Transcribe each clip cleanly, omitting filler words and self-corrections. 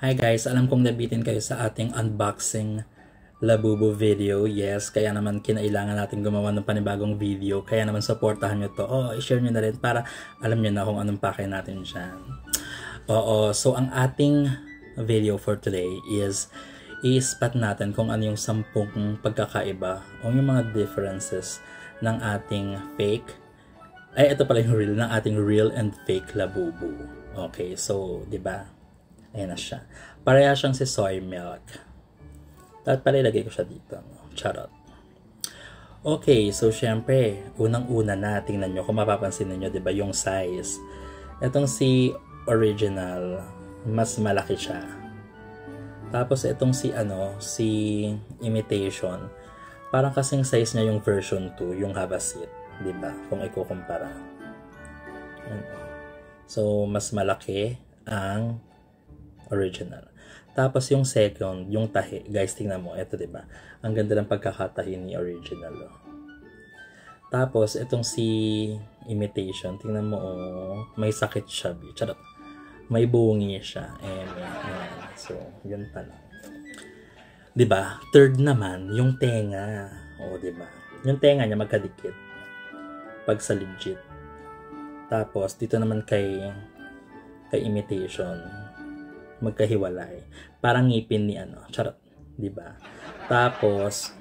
Hi guys, alam kong nabitin kayo sa ating unboxing Labubu video. Yes, kaya naman kinailangan natin gumawa ng panibagong video. Kaya naman supportahan nyo to. I-share nyo na rin para alam nyo na kung anong pake natin dyan. So ang ating video for today is i-spot natin kung ano yung 10 pagkakaiba o yung mga differences ng ating fake. Ito pala yung real, ng ating real and fake Labubu. Okay, so, di ba? Ayan na siya. Pareha siyang si soy milk. At palilagay ko siya dito. Charot. Okay, so syempre, unang-una na, tingnan nyo, kung mapapansin niyo, di ba, yung size. Itong si original, mas malaki siya. Tapos itong si imitation, parang kasing size niya yung version 2, yung Habasit, di ba? Kung ikukumpara. So, mas malaki ang original. Tapos yung second, yung tahi. Guys, tingnan mo. Ito, diba? Ang ganda ng pagkakatahi ni original. Tapos, itong si imitation. Tingnan mo, may sakit siya. Charot. May bungi siya. So, yun pa lang. Diba? Third naman, yung tenga. Diba? Yung tenga niya magkadikit. Pag sa legit. Tapos, dito naman kay imitation, magkahiwalay. Parang ngipin ni charot, di ba? Tapos,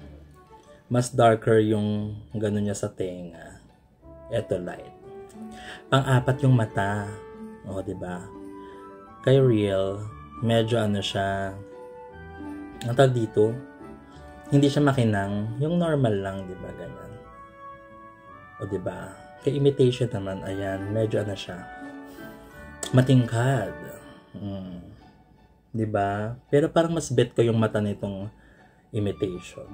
mas darker yung gano'n niya sa tenga. Ito light. Pang-apat yung mata. Di ba? Kay real, medyo siya, ang tawag dito, hindi siya makinang, yung normal lang, di ba? Ganyan. Di ba? Kay imitation naman, ayan, medyo siya, matingkad. Diba? Pero parang mas bet ko yung mata nitong imitation.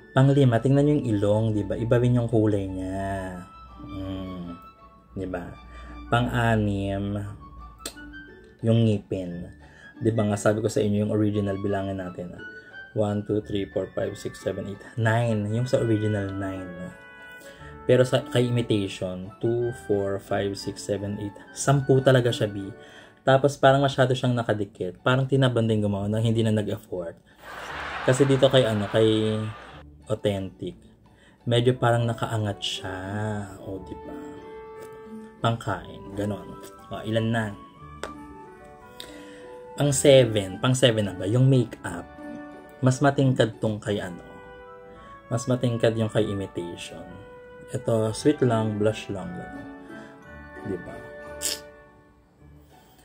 Panglima, tingnan nyo yung ilong, diba? Iba rin yung kulay niya. Diba? Pang-anim, yung ngipin. Diba nga, sabi ko sa inyo yung original, bilangin natin. 1, 2, 3, 4, 5, 6, 7, 8, 9. Yung sa original, 9. Pero kay imitation, 2, 4, 5, 6, 7, 8. 10 talaga siya, B. Tapos parang masyado siyang nakadikit. Parang tinabang din gumawa na hindi na nag-effort. Kasi dito kay authentic, medyo parang nakaangat siya. Diba? Pangkain, ganon. Ilan na? Pang 7 na ba? Yung makeup. Mas matingkad tong kay mas matingkad yung kay imitation. Ito, sweet lang, blush lang. Diba?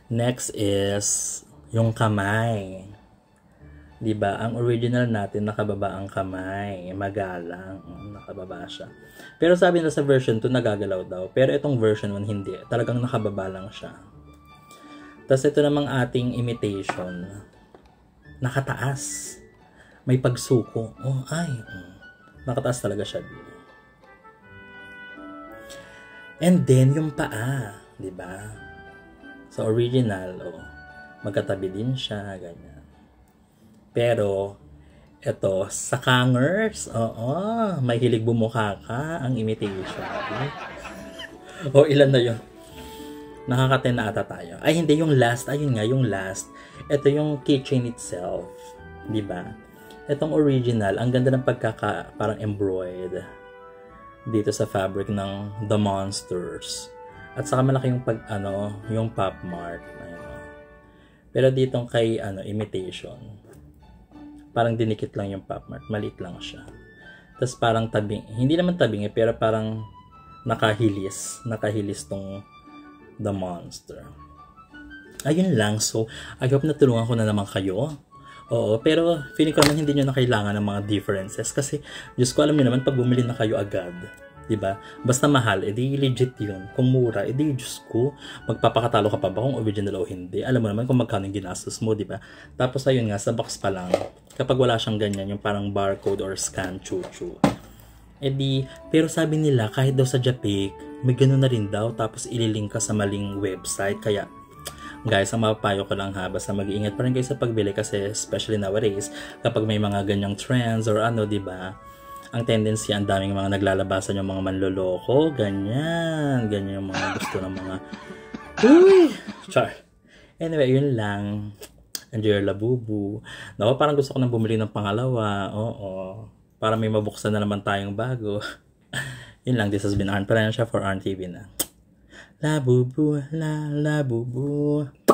Next is yung kamay. Diba? Ang original natin, nakababa ang kamay. Magalang. Nakababa siya. Pero sabi nila sa version 2, nagagalaw daw. Pero itong version 1, hindi. Talagang nakababa lang siya. Tapos ito namang ating imitation. Nakataas. May pagsuko. Nakataas talaga siya. And then, yung paa. Diba? So, original, magkatabi din siya, ganyan. Pero, ito, sa kangers, may hilig bumukha ka, ang imitation. Ilan na yun? Nakaka-10 na ata tayo. Hindi, yung last, ayun nga, yung last. Ito yung keychain itself, di ba? Itong original, ang ganda ng parang embroidered dito sa fabric ng The Monsters. At saka malaki yung yung pop mark. Pero ditong kay imitation, parang dinikit lang yung pop mark, maliit lang siya. Tapos parang tabing, hindi naman tabing pero parang nakahilis tong The Monster. Ayun lang. So, I hope natulungan ko na naman kayo. Pero feeling ko naman hindi nyo na kailangan ng mga differences kasi Diyos ko, alam nyo naman pag bumili na kayo agad, diba? Basta mahal, edi legit yun. Kung mura, edi Diyos ko, magpapakatalo ka pa ba kung original o hindi? Alam mo naman kung magkano yung ginastos mo, diba? Tapos ayun nga, sa box pa lang, kapag wala siyang ganyan, yung parang barcode or scan, chuchu. Pero sabi nila, kahit daw sa Japik, may ganun na rin daw, tapos ililink ka sa maling website. Kaya, guys, ang mapapayo ko lang basta mag-iingat pa rin kayo sa pagbili kasi especially nowadays, kapag may mga ganyang trends or diba? Ang tendency, ang daming mga naglalabasan yung mga manloloko, ganyan yung mga gusto ng mga, char. Anyway, yun lang. Enjoy your labubu. Naku, parang gusto ko nang bumili ng pangalawa. Oo. Para may mabuksan na naman tayong bago. Yun lang, this has been Arn Palencia for Arn TV na. Labubu, la labubu.